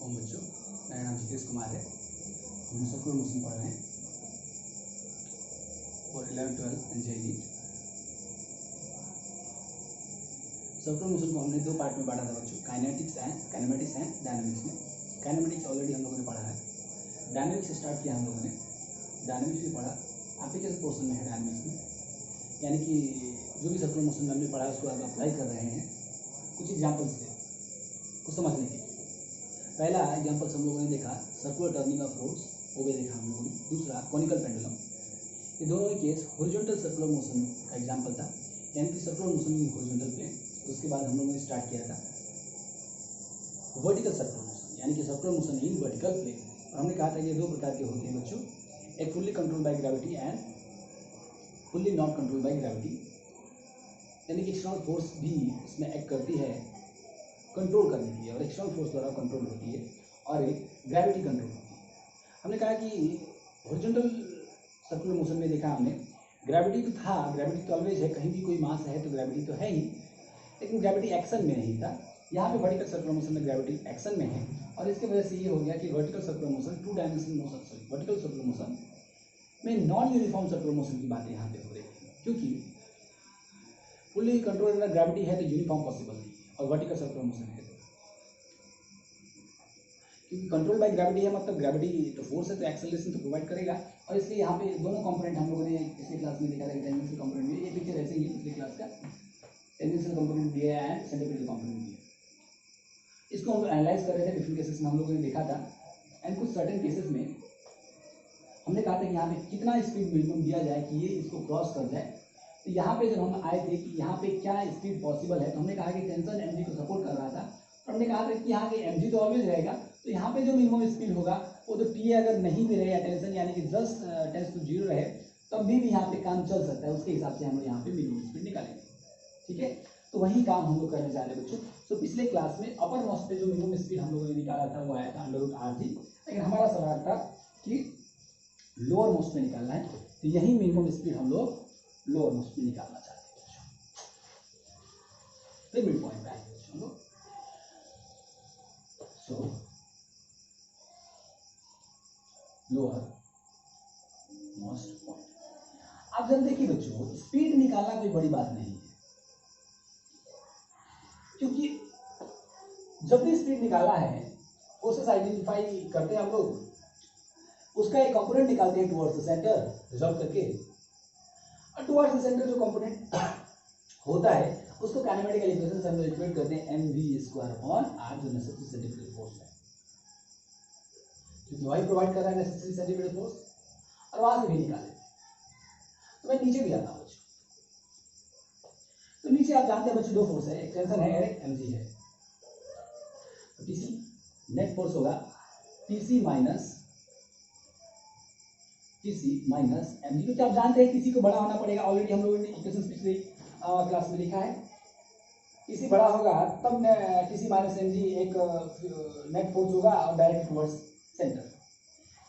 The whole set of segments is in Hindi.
वालेकुम बच्चों, मेरा नाम जितेश कुमार है। हम सर्कुलर मोशन पढ़ रहे हैं और 11, 12 एंड JEE। सर्कुलर मोशन को हमने दो पार्ट में बांटा था बच्चों, काइनेटिक्स एंड डायनामिक्स में। काइनेमेटिक्स ऑलरेडी हम लोगों ने पढ़ा है, डायनामिक्स स्टार्ट किया हम लोगों ने, डायनामिक्स भी पढ़ा। एप्लीकेशन पोर्शन में है डायनामिक्स में, यानी कि जो भी सर्कुलर मोशन हमने पढ़ा उसको हम अप्लाई कर रहे हैं कुछ एग्जाम्पल्स से को समझने के लिए। पहला एग्जाम्पल्स हम लोगों ने देखा सर्कुलर टर्निंग ऑफ रोड्स, वो भी देखा हम लोगों ने। दूसरा कॉनिकल पेंडुलम, ये दोनों ही केस हॉरिजॉन्टल सर्कुलर मोशन का एग्जाम्पल था, यानी कि circular motion in horizontal plane. उसके बाद हम लोगों ने स्टार्ट किया था वर्टिकल सर्कुलर मोशन, यानी कि circular motion in vertical plane. और हमने कहा था ये दो प्रकार के होते हैं बच्चों, एक fully control by gravity and fully not control by gravity, यानी कि एक्सटर्नल फोर्स भी इसमें एक्ट करती है कंट्रोल करने के लिए, और एक्सटर्नल फोर्स द्वारा कंट्रोल होती है, और एक ग्रेविटी कंट्रोल होती है। हमने कहा कि हॉरिजॉन्टल सर्कुलर मोशन में देखा हमने ग्रेविटी तो था, ग्रेविटी तो ऑलवेज है, कहीं भी कोई मास है तो ग्रेविटी तो है ही, लेकिन ग्रेविटी एक्शन में नहीं था। यहाँ पे वर्टिकल सर्कुलर मोशन में ग्रेविटी एक्शन में है, और इसके वजह से ये हो गया कि vertical circular motion vertical circular motion में नॉन यूनिफॉर्म सर्कुलर मोशन की बातें यहाँ पे हो रही है, क्योंकि फुल्ली कंट्रोल अगर ग्रेविटी है तो यूनिफॉर्म पॉसिबल नहीं है, और वर्टिकल सर्कुलर मोशन है तो, क्योंकि कंट्रोल बाय ग्रेविटी है मतलब ग्रेविटी तो फोर्स है तो एक्सेलरेशन तो प्रोवाइड करेगा। और इसलिए यहाँ पे दोनों कंपोनेंट हम लोगों ने पिछले क्लास में देखा था कि टेंजेंशियल कंपोनेंट भी, ये पिक्चर ऐसे ही है पिछले क्लास का, टेंजेंशियल कंपोनेंट भी है एंड सेंट्रीपिटल कंपोनेंट भी है। इसको हम एनालाइज कर रहे थे, डिफरेंट केसेस में हम लोगों ने देखा था, एंड कुछ सर्टेन केसेस में हमने कहा था कि यहाँ पे कितना स्पीड मिनिमम दिया जाए कि ये इसको क्रॉस कर जाए। तो यहाँ पे जब हम आए थे कि यहाँ पे क्या स्पीड पॉसिबल है, तो हमने कहा कि टेंशन mg को सपोर्ट कर रहा था, और हमने कहा था कि यहाँ के mg तो ऑलवेज रहेगा, तो यहाँ पे जो मिनिमम स्पीड होगा वो तो टी अगर नहीं भी रहे या टेंशन यानी कि 10 टेंस टू 0 रहे तब भी यहाँ पे काम चल सकता है, उसके हिसाब से हम लोग यहाँ पे मिनिमम स्पीड निकालेंगे। ठीक है, तो वही काम हम लोग करने जा रहे हैं बच्चों। तो पिछले क्लास में अपर मोस्ट पे जो मिनिमम स्पीड हम लोगों ने निकाला था वो आया था √rg, लेकिन हमारा सवाल था कि लोअर मोस्ट में निकालना है, तो यही मिनिमम स्पीड हम लोग लोअर मोस्ट में निकालना चाहते हैं। फिर मिड पॉइंट पे आएंगे बच्चों लोग। सो लोअर मोस्ट पॉइंट। अब जब देखिए बच्चों, स्पीड निकालना कोई बड़ी बात नहीं है, क्योंकि जब भी स्पीड निकाला है फोर्सेस आइडेंटिफाई करते हैं हम लोग, उसका एक कंपोनेंट निकालते हैं टुवर्ड्स द सेंटर रिजॉल्व करके, और टुवर्ड्स द सेंटर जो कंपोनेंट होता है उसको काइनेमेटिकल इक्वेशन से हम लोग इक्वेट करते हैं mv²/r, जो नेसेसरी सेंट्रीफ्यूगल फोर्स है, क्योंकि वही प्रोवाइड कर रहा है नेसेसरी सेंट्रीफ्यूगल फोर्स, और वहां से भी निकाले। तो मैं नीचे भी आता हूँ बच्चों, तो नीचे आप जानते हैं बच्चों दो फोर्स है, एक टेंशन है और एक mg है। तो टीसी नेट फोर्स होगा टीसी माइनस mg, क्योंकि आप जानते हैं टीसी को बड़ा होना पड़ेगा, ऑलरेडी हम लोगों ने इक्वेशन पिछले क्लास में लिखा है, टीसी बड़ा होगा तब टीसी माइनस mg एक नेट फोर्स होगा और direct towards centre.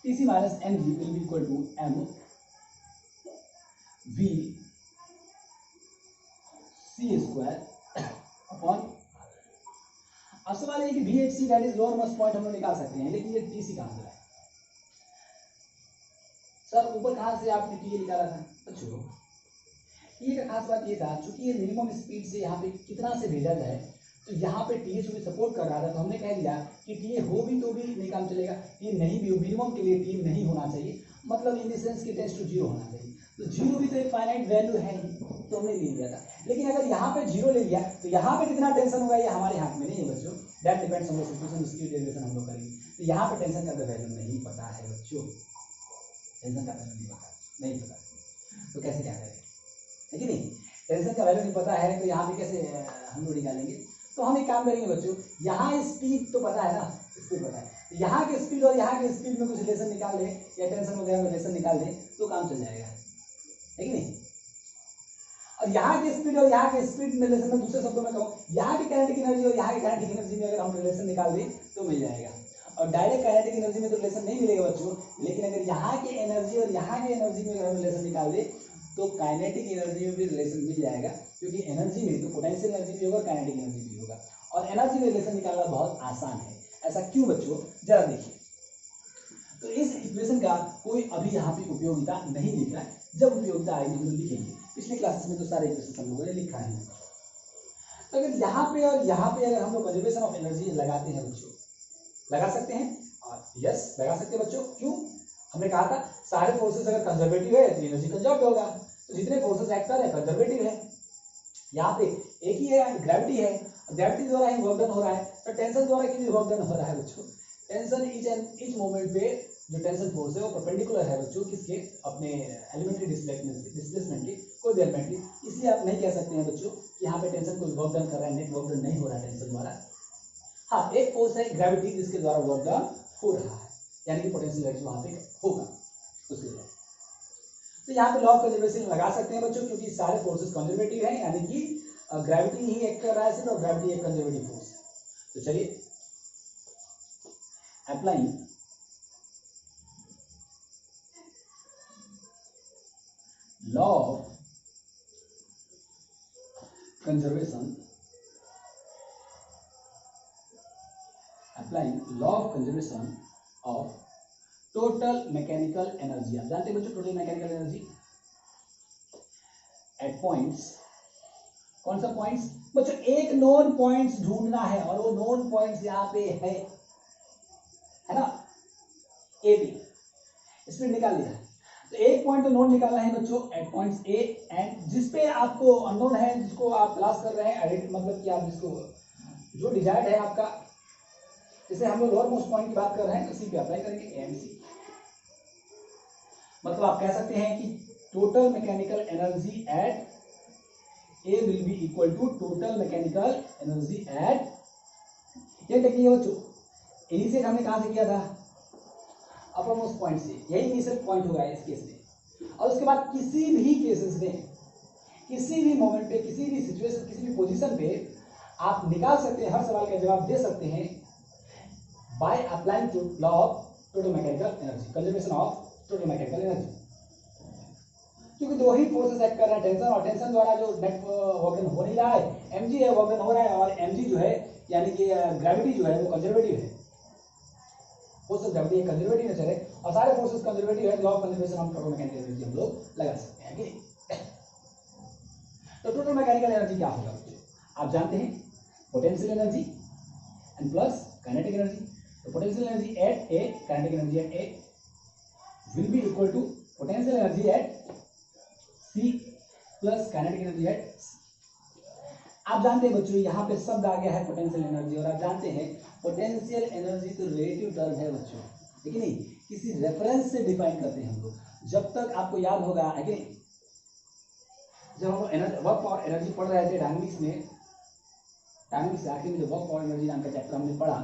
TC minus mg will be equal to m v c²/r। अब सवाल ये कि VHC that is lower most point हम लोग निकाल सकते हैं, लेकिन ये टीसी कहां से है सर? ऊपर कहां से आपने टी निकाला था बच्चों? ये का खास बात ये था, चूंकि ये मिनिमम स्पीड से यहाँ पे कितना से भेजा जाए, तो यहाँ पे टी चूंकि सपोर्ट कर रहा था, तो हमने कह दिया कि टी हो भी तो भी नहीं काम चलेगा, टी नहीं भी हो, मिनिमम के लिए टी नहीं होना चाहिए, मतलब इन द सेंस कि टेंस टू 0 होना चाहिए। तो 0 भी तो एक फाइनाइट वैल्यू है, तो हमने ले लिया था। लेकिन अगर यहाँ पे 0 ले लिया तो यहाँ पे कितना टेंशन होगा ये हमारे हाथ में नहीं है बच्चों, that depends on the situation, उसकी डेरिवेशन हम लोग करेंगे। तो यहाँ पे टेंशन का वैल्यू नहीं पता है बच्चों, टेंशन का वैल्यू नहीं पता, तो कैसे क्या करेंगे, है कि नहीं? टेंशन का वैल्यू नहीं पता है तो यहाँ पे कैसे हम लोग निकालेंगे? तो हम एक काम करेंगे बच्चों, यहाँ स्पीड तो पता है ना, स्पीड पता है, यहाँ के स्पीड और यहाँ के स्पीड में कुछ रिलेशन निकाल दे या टेंशन वगैरह में रिलेशन निकाल दे तो काम चल जाएगा, है कि नहीं? और यहाँ के स्पीड और यहाँ के स्पीड में रिलेशन में, दूसरे शब्दों में कहूँ, यहाँ की काइनेटिक एनर्जी और यहाँ की काइनेटिक एनर्जी में अगर हम रिलेशन निकाल दें तो मिल जाएगा। और डायरेक्ट काइनेटिक एनर्जी में तो रिलेशन नहीं मिलेगा बच्चों, लेकिन अगर यहाँ की एनर्जी और यहाँ की एनर्जी में अगर हम रिलेशन निकाल दें तो काइनेटिक एनर्जी में भी रिलेशन मिल जाएगा, क्योंकि एनर्जी में तो पोटेंशियल एनर्जी भी होगा, काइनेटिक एनर्जी भी होगा, और एनर्जी में रिलेशन निकालना बहुत आसान है। ऐसा क्यों बच्चों, जरा देखिए। तो इस इक्वेशन का कोई अभी यहाँ पे उपयोगिता नहीं दिख रहा है, जब उपयोगिता आएगी हम लोग लिखेंगे। पिछले क्लासेस में तो सारे इक्वेशन हम लोगों ने लिखा है। तो अगर यहाँ पे और यहाँ पे अगर हम लोग कंजर्वेशन ऑफ एनर्जी लगाते हैं बच्चों, लगा सकते हैं, और यस लगा सकते हैं बच्चों। क्यों? हमने कहा था सारे फोर्सेस अगर कंजर्वेटिव है तो एनर्जी कंजर्व होगा, तो जितने फोर्सेस एक्ट कर रहे हैं कंजर्वेटिव है। यहाँ पे एक ही है, ग्रेविटी है, ग्रेविटी द्वारा ही वर्क डन हो रहा है, तो टेंशन द्वारा क्यों वर्क डन हो रहा है बच्चों? टेंशन ईच मोमेंट पे जो टेंशन फोर्स है वो परपेंडिकुलर है बच्चों किसके, अपने एलिमेंट्री डिस्प्लेसमेंट के, कोई भी एलिमेंट्री। इसलिए आप नहीं कह सकते हैं बच्चों कि यहाँ पे टेंशन कोई वर्क डन कर रहा है, नेट वर्क डन नहीं हो रहा है टेंशन द्वारा। हाँ, एक फोर्स है ग्रेविटी जिसके द्वारा वर्क डन हो रहा है, यानी कि पोटेंशियल एनर्जी वहां पे होगा उसके द्वारा। तो यहाँ पे लॉ ऑफ कंजर्वेशन लगा सकते हैं बच्चों, क्योंकि सारे फोर्सेस कंजर्वेटिव हैं, यानी कि ग्रेविटी ही एक्ट कर रहा है सिर्फ, और ग्रेविटी एक कंजर्वेटिव फोर्स है। तो चलिए applying law of conservation, applying law of conservation of total mechanical energy. आप जानते हैं बच्चों total mechanical energy eight points, कौन सा पॉइंट्स बच्चों? एक नोन पॉइंट्स ढूंढना है, और वो नोन पॉइंट्स यहाँ पे है ना, ए बी, इसमें निकाल लिया। तो एक पॉइंट तो नोन निकालना है बच्चों एट पॉइंट्स ए एंड, जिसपे आपको अननोन है, जिसको आप तलाश कर रहे हैं, मतलब कि आप जिसको जो डिजायर्ड है आपका, जैसे हम लोग लोअर मोस्ट पॉइंट की बात कर रहे हैं, तो सी पे अप्लाई करेंगे ए एंड सी। मतलब आप कह सकते हैं कि total mechanical energy at A will be equal to total mechanical energy at, ये टेक्निक है बच्चों। इनिशियल हमने कहां से किया था? अपर मोस्ट पॉइंट से, यही इनिशियल पॉइंट होगा इस केस में। और उसके बाद किसी भी केसेस में, किसी भी मोमेंट पे, किसी भी सिचुएशन, किसी भी पोजीशन पे आप निकाल सकते हैं, हर सवाल का जवाब दे सकते हैं by applying law of total mechanical energy, conservation of total mechanical energy. क्योंकि दो ही फोर्सेस एक्ट कर रहे हैं, टेंशन और टेंशन द्वारा जो नेट वर्क डन हो नहीं रहा है, एमजी है वर्क डन हो रहा है, और एमजी जो है यानी कि ग्रेविटी जो है वो कंजर्वेटिव है, force of gravity conservative nature है, और सारे फोर्सेस कंजर्वेटिव है। Law of conservation of total mechanical energy हम लोग लगा सकते हैं कि तो टोटल मैकेनिकल एनर्जी क्या होगा बच्चों? आप जानते हैं potential energy and plus kinetic energy. तो potential energy at A, kinetic energy at A will be equal to potential energy at C plus kinetic energy at C. आप जानते हैं बच्चों यहाँ पे शब्द आ गया है पोटेंशियल एनर्जी, और आप जानते हैं पोटेंशियल एनर्जी तो रिलेटिव टर्म है बच्चों, ठीक है नहीं, किसी रेफरेंस से डिफाइन करते हैं हम लोग। जब तक आपको याद होगा है कि नहीं, जब हम वर्क पावर एनर्जी पढ़ रहे थे डायनामिक्स में, डायनामिक्स आखिर में जो वर्क पावर एनर्जी नाम का चैप्टर हमने पढ़ा,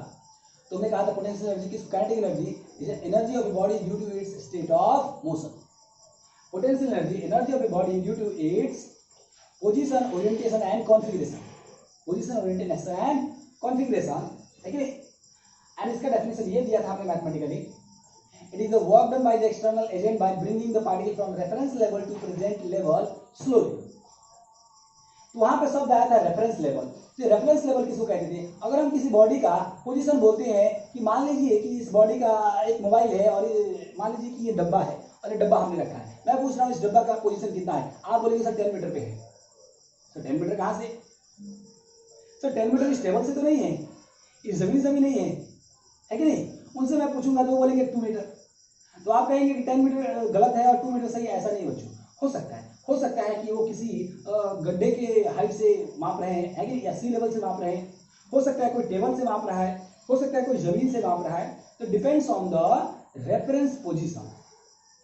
तो हमने कहा था पोटेंशियल एनर्जी किस, kinetic energy is energy of a body due to its state of motion. Potential energy of a body due to its position, orientation and configuration, position, orientation and configuration, ठीक है। एंड इसका डेफिनेशन ये दिया था हमने mathematically, it is the work done by the external agent by bringing the particle from reference level to present level slowly. तो वहां पे शब्द आया था रेफरेंस लेवल। तो रेफरेंस लेवल किसको कहते थे? अगर हम किसी बॉडी का पोजीशन बोलते हैं कि मान लीजिए कि इस बॉडी का एक मोबाइल है, और मान लीजिए कि ये डब्बा है, और ये डब्बा हमने रखा है, मैं पूछ रहा हूँ इस डब्बा का पोजीशन कितना है, आप बोलेंगे सर 10 मीटर पे है। तो 10 मीटर कहाँ से? सर 10 मीटर इस टेबल से तो नहीं है, इस जमीन से भी नहीं है कि नहीं? उनसे मैं पूछूंगा तो वो बोलेंगे 2 मीटर। तो आप कहेंगे कि 10 मीटर गलत है और 2 मीटर सही है, ऐसा नहीं बच्चों। हो सकता है कि वो किसी गड्ढे के हाइट से माप रहे हैं, है कि, या सी लेवल से माप रहे हैं, हो सकता है कोई टेबल से माप रहा है, हो सकता है कोई जमीन से माप रहा है। तो depends on the reference position.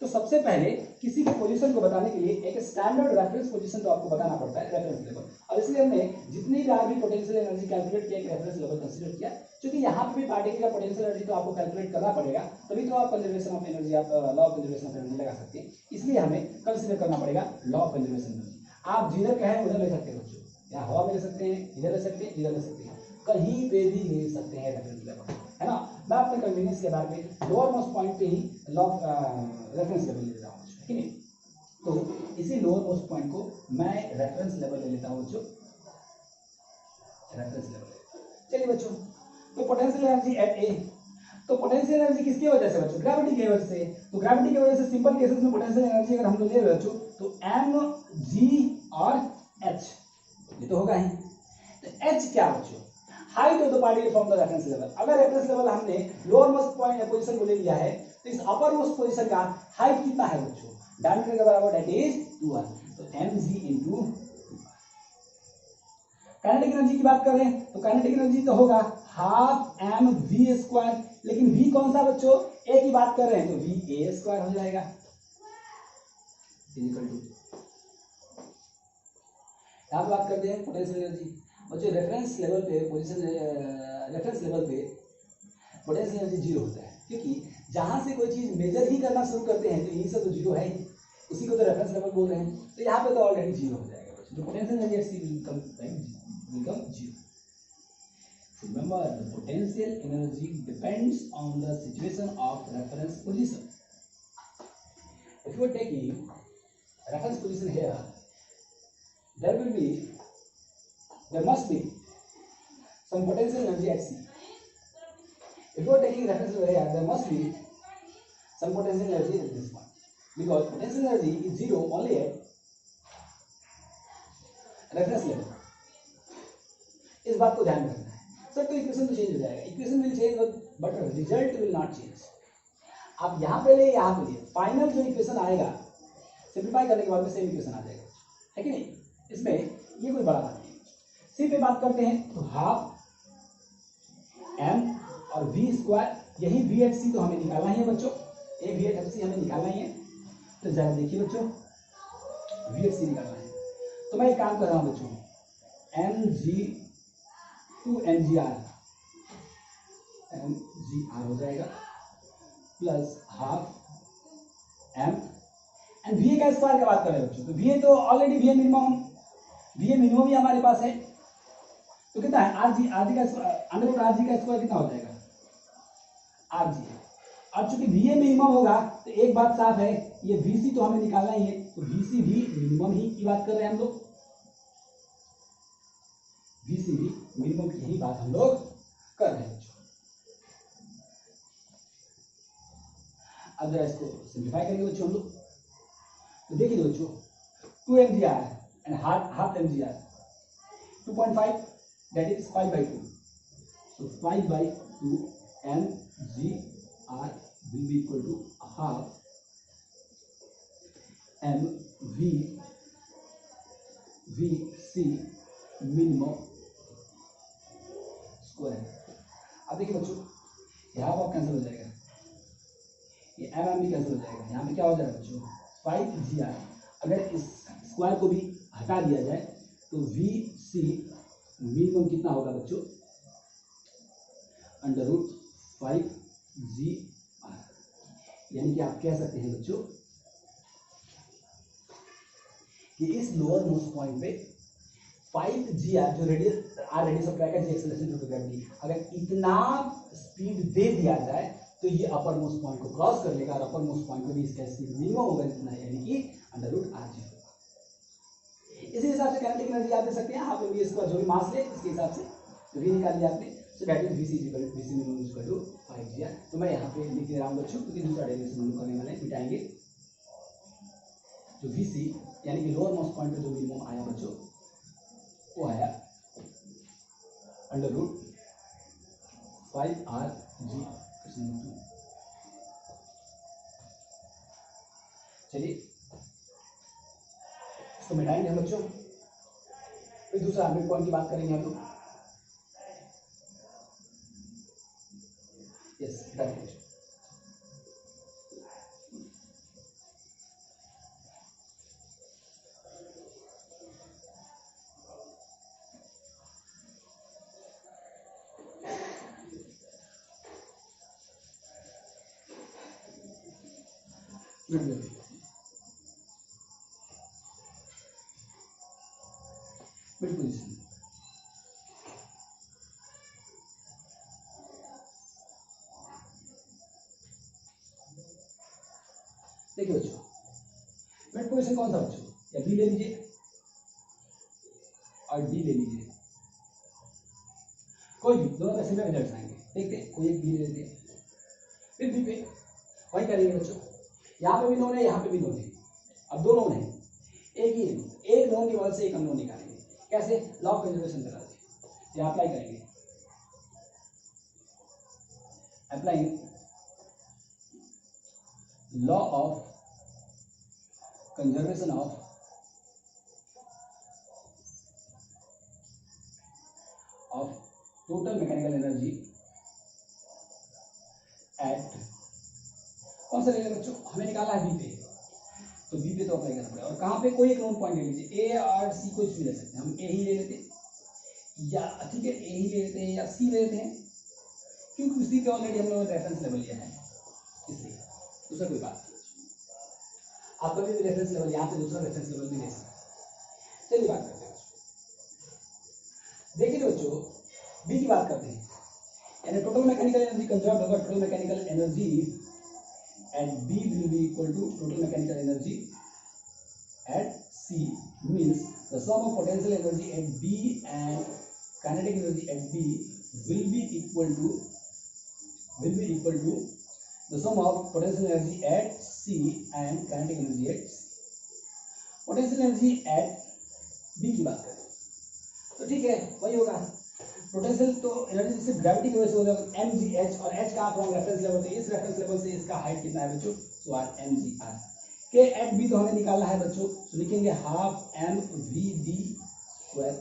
तो सबसे पहले किसी के पोजीशन को बताने के लिए एक स्टैंडर्ड रेफरेंस पोजीशन तो आपको बताना पड़ता है, रेफरेंस लेवल। और इसलिए हमने जितनी बार भी पोटेंशियल एनर्जी कैलकुलेट किया, एक रेफरेंस लेवल कंसीडर किया, क्योंकि यहाँ पे भी पार्टिकल का पोटेंशियल एनर्जी तो आपको कैलकुलेट करना पड़ेगा, तभी तो आप कंजर्वेशन ऑफ एनर्जी, आप law of conservation of energy लगा सकते हैं। इसलिए हमें कंसीडर करना पड़ेगा लॉ ऑफ कंजर्वेशन एनर्जी। आप जिधर कहें उधर ले सकते हैं बच्चों, या हवा में ले सकते हैं, इधर ले सकते हैं, इधर ले सकते हैं, कहीं पे भी ले सकते हैं रेफरेंस लेवल, है ना। मैं अपने कन्वीनियंस के बारे में लोअर मोस्ट पॉइंट पे ही लॉ रेफरेंस लेवल ले रहा हूँ, ठीक है। तो इसी लोअर मोस्ट पॉइंट को मैं रेफरेंस लेवल ले लेता हूँ बच्चों, रेफरेंस लेवल। चलिए बच्चों, तो पोटेंशियल एनर्जी एट ए, तो पोटेंशियल एनर्जी किसकी वजह से बच्चों? ग्रेविटी की वजह से। तो ग्रेविटी की वजह से सिंपल केसेस में पोटेंशियल एनर्जी अगर हम लोग ले रहे बच्चों तो एम जी और एच, ये तो होगा ही। तो एच क्या बच्चों? Height of the particle from the reference level. अगर रेफरेंस लेवल हमने लोअर मोस्ट पॉइंट पोजीशन को ले लिया है तो इस अपर मोस्ट पोजीशन का हाइट कितना है बच्चों? डायमीटर के बराबर, दैट इज 2r। तो mg इनटू काइनेटिक एनर्जी की बात करें तो काइनेटिक एनर्जी तो होगा हाफ एम वी स्क्वायर, लेकिन v कौन सा बच्चों? a की बात कर रहे हैं तो v a स्क्वायर हो जाएगा इक्वल टू। यहां बात करते हैं पोटेंशियल एनर्जी बच्चों। रेफरेंस लेवल पे रेफरेंस लेवल पे पोटेंशियल एनर्जी जीरो होता है, क्योंकि जहां से कोई चीज मेजर ही करना शुरू करते हैं तो यही सब तो जीरो है ही, उसी को तो रेफरेंस लेवल बोल रहे हैं। तो यहाँ पे तो ऑलरेडी जीरो हो जाएगा बच्चों। तो potential energy at C will become zero. Remember, the potential energy depends on the situation of reference position. If you are taking reference position here, there must be some potential energy at C. If you are taking reference over here, there must be some potential energy at this point, because potential energy is zero only at reference level. इस बात को ध्यान रखना है सर। तो इक्वेशन तो चेंज हो जाएगा, equation will change but result will not change. आप यहाँ पे ले यहाँ पे ले, फाइनल जो इक्वेशन आएगा सिंप्लीफाई करने के बाद में सेम इक्वेशन आ जाएगा, है कि नहीं? इसमें ये कोई बड़ा बात नहीं। सी पे बात करते हैं तो हाफ एम और वी स्क्वायर, यही वी एट सी तो हमें निकालना ही है बच्चों, ए वी एट सी हमें निकालना ही है। तो जरा देखिए बच्चों, वी एट सी निकालना है तो मैं एक काम कर रहा हूँ बच्चों, M G two M G R हो जाएगा plus half M and V A का स्क्वायर की बात कर रहे हैं बच्चों। तो वी ए तो ऑलरेडी वी ए मिनिमम ही हमारे पास है, तो कितना है? आर जी का अंडर रूट आर जी का स्क्वायर कितना हो जाएगा? R G. अब चूंकि वी ए मिनिमम होगा तो एक बात साफ है, ये वी सी तो हमें निकालना ही है, तो वी सी भी मिनिमम ही की बात कर रहे हैं हम लोग, वी सी भी मिनिमम की ही बात हम लोग कर रहे हैं। अब जरा इसको सिंप्लीफाई करेंगे बच्चों हम लोग, तो देखिए बच्चों 2 mgr and half mgr 2.5 that is 5/2, so 5/2 mgr will be equal to half mvc minimum square. अब देखिए बच्चों यहाँ पर कैंसिल हो जाएगा, ये एम भी कैंसिल हो जाएगा, यहाँ पे क्या हो जाएगा बच्चों 5gr। अगर इस स्क्वायर को भी हटा दिया जाए तो वी सी मिनिमम कितना होगा बच्चों? Under root 5gr। यानी कि आप कह सकते हैं बच्चों कि इस लोअर मोस्ट पॉइंट पे 5gr जो radius R radius of track है, G acceleration due to gravity, अगर इतना स्पीड दे दिया जाए तो ये अपर मोस्ट पॉइंट को क्रॉस कर लेगा और अपर मोस्ट पॉइंट पे भी इसका स्पीड मिनिमम होगा जितना, यानी कि अंडर रूट आर जी होगा। इसी हिसाब से काइनेटिक एनर्जी आप दे सकते हैं, आप वी स्क्वायर जो भी मास ले उसके हिसाब से वी निकाल लिया आपने, so that is V C minimum equal to 5gr। तो मैं यहाँ पे लिख दे रहा हूँ बच्चों, क्योंकि दूसरा डेरिवेशन हम लोग करने वाले हैं, मिटाएंगे। तो वीसी यानी कि लोअर मोस्ट पॉइंट पे जो मिनिमम आया बच्चों वो आया अंडर रूट 5rg। चलिए इसको मिटाएंगे हम बच्चों, फिर दूसरा मिड पॉइंट की बात करेंगे हम लोग। Yes that is mid position. देखिए बच्चों मिड पोजीशन कौन सा बच्चों? या बी ले लीजिए और डी ले लीजिए, कोई भी, दोनों का सिमिलर रिजल्ट आएंगे। थे, फिर बी पे वही करेंगे बच्चों। यहाँ पे भी नोन है, यहाँ पे भी नोन है, अब दो नोन है, एक ही है, एक नोन की मदद से एक अननोन निकालेंगे। कैसे? लॉ ऑफ कंजर्वेशन करा दे, ये अप्लाई करेंगे, applying law of conservation of total mechanical energy eight, कौन सा लेंगे बच्चों? हमें निकाला है बी पे, तो बी पे तो अप्लाई करना पड़ेगा। और कहाँ पे? कोई एक नोन पॉइंट ले लीजिए, ए और सी कुछ भी ले सकते हैं, हम ए ही ले लेते या ठीक है ए ही ले लेते हैं या सी ले लेते हैं, क्योंकि उसी पे ऑलरेडी हम लोगों ने रेफरेंस लेवल लिया है, इसलिए दूसरा कोई बात नहीं। आप कभी भी रेफरेंस लेवल यहाँ पे दूसरा रेफरेंस लेवल भी ले सकते हैं। चलिए बात करते हैं, देखिए बच्चों बी की बात करते हैं, यानी टोटल मैकेनिकल एनर्जी कंजर्व होगा, total mechanical energy at B will be equal to total mechanical energy at C, means the sum of potential energy at B and kinetic energy at B will be equal to the sum of potential energy at C and kinetic energy at C. potential energy at B की बात करें तो ठीक है वही होगा, पोटेंशियल तो एनर्जी सिर्फ ग्रेविटी की वजह से हो जाएगा mgh, और h का फ्रॉम रेफरेंस लेवल, तो इस रेफरेंस लेवल से इसका हाइट कितना है बच्चों? सो आर mgr के एट बी तो हमें निकालना है बच्चों, तो लिखेंगे half mvd square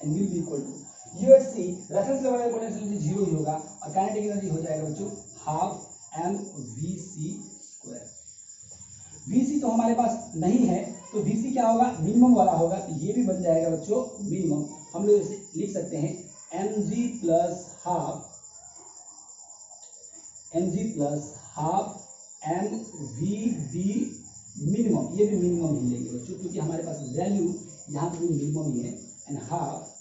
and will be equal to U at C, reference level में पोटेंशियल एनर्जी 0 ही होगा और काइनेटिक एनर्जी हो जाएगा बच्चों हाफ mvc स्क्वायर। vc तो हमारे पास नहीं है, तो vc क्या होगा? मिनिमम वाला होगा, तो ये भी बन जाएगा बच्चों मिनिमम। हम लोग इसे लिख सकते हैं mg plus half mvd minimum, ये भी मिनिमम ही लेंगे बच्चों क्योंकि हमारे पास वैल्यू यहाँ पे भी मिनिमम ही है, and half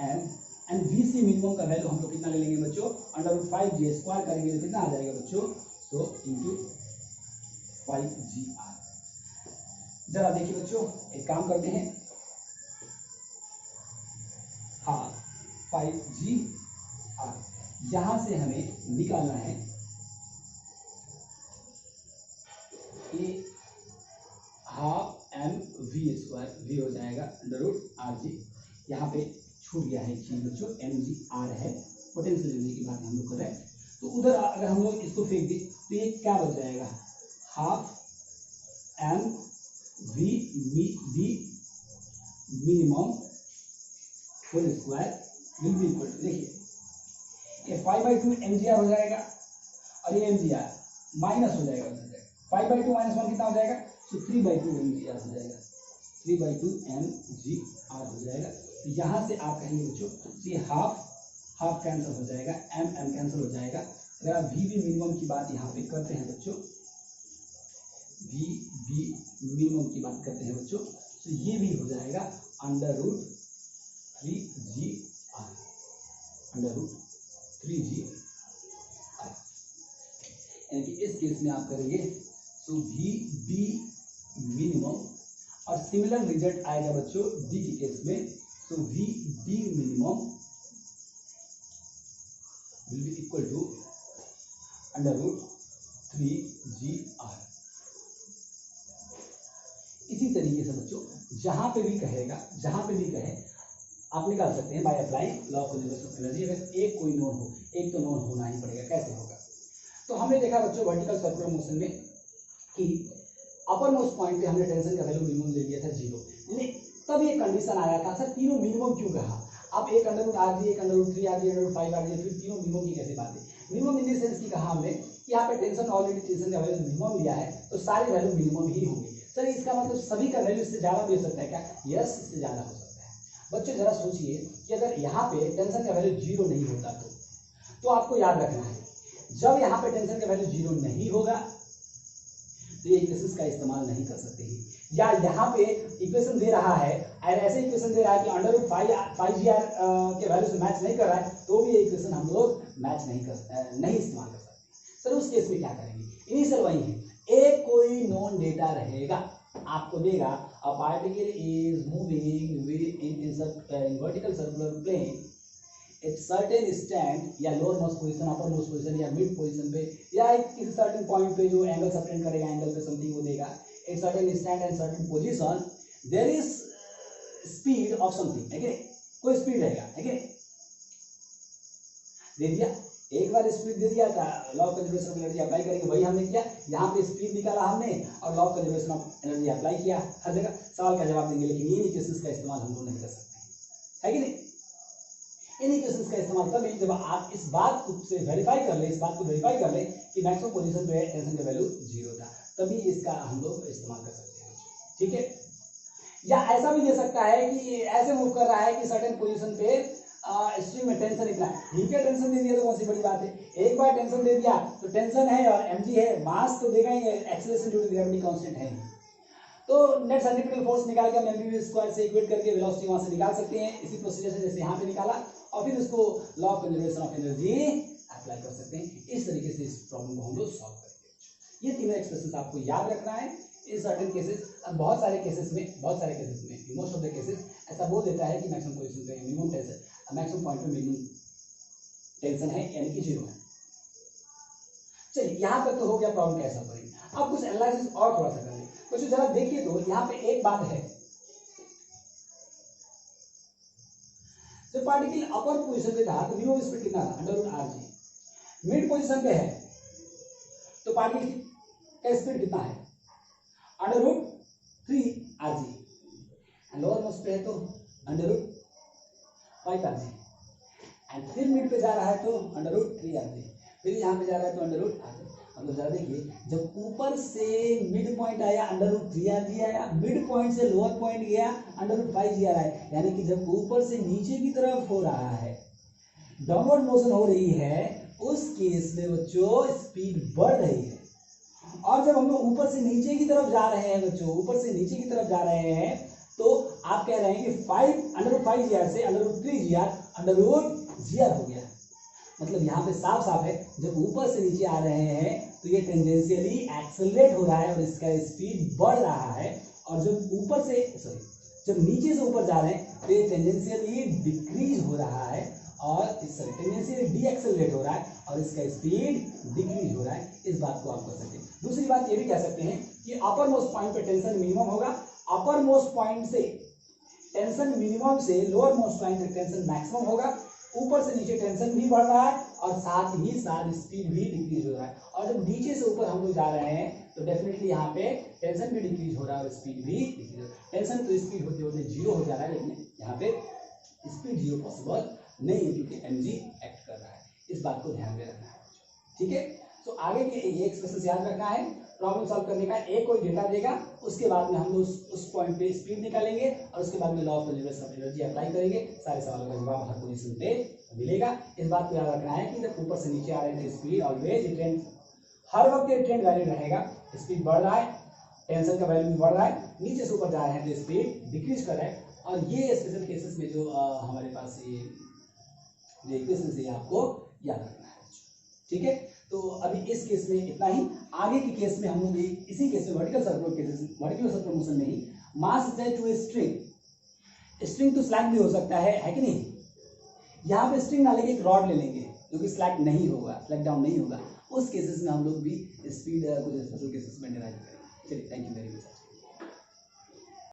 and vc minimum का वैल्यू हम लोग कितना ले लेंगे बच्चों? √5g स्क्वायर करेंगे तो कितना आ जाएगा बच्चों? So into 5gr। जरा देखिए बच्चों एक काम करते हैं, हाँ 5gr, यहां से हमें निकालना है ये हाफ mv स्क्वायर, v हो जाएगा √rg, यहाँ पे छूट गया है चीज बच्चों, mgr है, पोटेंशियल एनर्जी की बात हम लोग कर रहे हैं, तो उधर अगर हम लोग इसको फेंक दें तो ये क्या बच जाएगा? Half mvd minimum whole square will be equal to, देखिए ये 5/2 mgr हो जाएगा और ये mgr माइनस हो जाएगा, 5/2 माइनस 1 कितना हो जाएगा? तो 3/2 mgr हो जाएगा, 3/2 mgr हो जाएगा। तो यहाँ से आप कहेंगे बच्चों ये हाफ कैंसिल हो जाएगा, m कैंसिल हो जाएगा। अगर आप वी मिनिमम की बात यहाँ पे करते हैं बच्चों, वी मिनिमम की बात करते हैं बच्चों, तो ये भी हो जाएगा √3gr, यानी कि इस केस में आप करेंगे तो वी मिनिमम, और सिमिलर रिजल्ट आएगा बच्चों डी के केस में, तो V minimum will be equal to √3gr। इसी तरीके से बच्चों जहां पे भी कहे आप निकाल सकते हैं by applying law of conservation of energy. अगर एक कोई नोन हो, एक तो नोन होना ही पड़ेगा, कैसे होगा? तो हमने देखा बच्चों वर्टिकल सर्कुलर मोशन में कि अपर मोस्ट पॉइंट पे हमने टेंशन का वैल्यू मिनिमम ले लिया था 0, लेकिन तब ये कंडीशन आया था सर तीनों मिनिमम क्यों कहा? आप एक √rg, एक √3rg, √5rg, फिर तीनों मिनिमम की कैसे बात है? मिनिमम इन द सेंस की कहा हमने कि यहाँ पे टेंशन ऑलरेडी टेंशन का वैल्यू मिनिमम लिया है, तो सारी वैल्यू मिनिमम ही होंगी। सर इसका मतलब सभी का वैल्यू इससे ज्यादा भी हो सकता है क्या? यस, इससे ज्यादा हो सकता है। बच्चों जरा सोचिए कि अगर यहाँ पे टेंशन का वैल्यू 0 नहीं होता तो आपको याद रखना है जब यहाँ पे टेंशन का वैल्यू 0 नहीं होगा तो ये इक्वेशन का इस्तेमाल नहीं कर सकते हैं, या यहाँ पे इक्वेशन दे रहा है और ऐसे इक्वेशन दे रहा है कि √5gr के वैल्यू से मैच नहीं कर रहा है, तो भी ये इक्वेशन हम लोग मैच नहीं इस्तेमाल कर सकते। सर उस केस में क्या करेंगे? इनिशियल वही है, एक कोई नॉन डेटा रहेगा, आपको देगा a particle is moving in vertical circular plane एक सर्टेन स्टैंड या lower most position, upper most position या मिड पोजीशन पे या एक किसी सर्टेन पॉइंट पे जो एंगल सप्रेंट करेगा, एंगल पे समथिंग वो देगा, एक certain stand and certain position, there is speed of something, है कि कोई स्पीड रहेगा, है कि दे दिया, एक बार स्पीड दे दिया था, law of conservation of energy apply करेंगे, वही हमने किया, यहाँ पे स्पीड निकाला हमने और law of conservation of energy apply किया, हर जगह सवाल का जवाब देंगे, लेकिन इन इक्वेशंस का इस्तेमाल हम लोग नहीं कर सकते, है कि नहीं। इन इक्वेशंस का इस्तेमाल तभी जब आप इस बात को से वेरीफाई कर ले, इस बात को वेरीफाई कर ले कि मैक्सिमम पोजीशन पे टेंशन का वैल्यू 0 था, तभी इसका हम लोग इस्तेमाल कर सकते हैं, ठीक है। या ऐसा भी दे सकता है कि ऐसे मूव कर रहा है कि सर्टेन पोजीशन पे स्ट्रिंग में टेंशन इतना है, ठीक है, टेंशन दे दिया तो कौन सी बड़ी बात है, एक बार टेंशन दे दिया तो टेंशन है और mg है, मास तो देगा ही, acceleration due to gravity constant है, तो नेट सेंट्रीपिटल फोर्स निकाल के हम mv स्क्वायर से इक्वेट करके वेलोसिटी वहां से निकाल सकते हैं, इसी प्रोसीजर से जैसे यहाँ पे निकाला और फिर उसको law of conservation of energy apply कर सकते हैं। इस तरीके से इस प्रॉब्लम को हम लोग सॉल्व करेंगे। ये तीनों एक्सप्रेशन आपको याद रखना है। इन सर्टेन केसेस, बहुत सारे केसेस में मोस्ट ऑफ द केसेस ऐसा बोल देता है कि मैक्सिमम पोजीशन पे मिनिमम टेंशन, मैक्सिमम पॉइंट पे मिनिमम टेंशन है यानी कि 0 है। चलिए यहाँ तक तो हो गया प्रॉब्लम कैसा करेंगे। अब कुछ एनालिसिस और थोड़ा सा कर लें। कुछ जरा देखिए तो यहाँ पे एक बात है, जब पार्टिकल अपर पोजीशन पे था तो मिनिमम स्पीड कितना था, √rg। मिड पोजीशन पे है तो पार्टिकल का स्पीड कितना है, √3rg। लोअर मोस्ट पे है तो √5rg। एंड फिर मिड पे जा रहा है तो √3rg, फिर यहाँ पे जा रहा है तो √rg। मतलब जरा देखिए, जब ऊपर से मिड पॉइंट आया √3rg आया, मिड पॉइंट से लोअर पॉइंट गया √5g आ रहा है, यानी कि जब ऊपर से नीचे की तरफ हो रहा है, डाउनवर्ड मोशन हो रही है, उस केस में बच्चों स्पीड बढ़ रही है। और जब हम लोग ऊपर से नीचे की तरफ जा रहे हैं बच्चों, ऊपर से नीचे की तरफ जा रहे हैं, तो आप कह रहे हैं कि √5gr से √3gr √gr हो गया। मतलब यहाँ पे साफ साफ है, जब ऊपर से नीचे आ रहे हैं तो ये टेंजेंशियली एक्सेलरेट हो रहा है और इसका स्पीड बढ़ रहा है, और जब ऊपर से जब नीचे से ऊपर जा रहे हैं तो ये टेंजेंशियली डिक्रीज हो रहा है और टेंजेंशियली डी एक्सेलरेट हो रहा है और इसका स्पीड डिक्रीज हो रहा है। इस बात को आप कर सकते हैं। दूसरी बात ये भी कह सकते हैं कि अपर मोस्ट पॉइंट पे टेंशन मिनिमम होगा, अपर मोस्ट पॉइंट से टेंशन मिनिमम से लोअर मोस्ट पॉइंट पे टेंशन मैक्सिमम होगा, ऊपर से नीचे टेंशन भी बढ़ रहा है और साथ ही साथ स्पीड भी डिक्रीज हो रहा है। और जब नीचे से ऊपर हम लोग जा रहे हैं तो डेफिनेटली यहाँ पे टेंशन भी डिक्रीज हो रहा है और स्पीड भी डिक्रीज हो रहा है। टेंशन तो स्पीड होते होते 0 हो जा रहा है, लेकिन यहाँ पे स्पीड 0 पॉसिबल नहीं है क्योंकि mg एक्ट कर रहा है। इस बात को ध्यान में रखना है, ठीक है। तो आगे के ये एक्सप्रेशन याद रखना है। प्रॉब्लम सॉल्व करने का एक कोई डेटा देगा, उसके बाद में हम लोग उस पॉइंट पे स्पीड निकालेंगे और उसके बाद में law of conservation of energy apply करेंगे। सारे सवालों का जवाब हर पोजीशन पे मिलेगा। इस बात को याद रखना है कि जब ऊपर से नीचे आ रहे थे स्पीड ऑलवेज ट्रेंड, हर वक्त ये ट्रेंड वैल्यू रहेगा। स्पीड बढ़ रहा है, टेंशन का वैल्यू भी बढ़ रहा है, नीचे से ऊपर जा रहे हैं तो स्पीड डिक्रीज कर रहा है। और ये स्पेशल केसेस में जो हमारे पास ये इक्वेशन है आपको याद रखना है, ठीक है। तो अभी इस केस में इतना ही। आगे के केस में हम लोग इसी केस में वर्टिकल सर्कुलर मोशन में ही mass is to a string to slack भी हो सकता है कि नहीं। यहाँ पे स्ट्रिंग ना लेके एक रॉड ले लेंगे जो कि स्लैग नहीं होगा, स्लैग डाउन नहीं होगा। उस केसेस में हम लोग भी स्पीड कुछ स्पेशल केसेस में डिराइव करेंगे। चलिए, थैंक यू वेरी मच।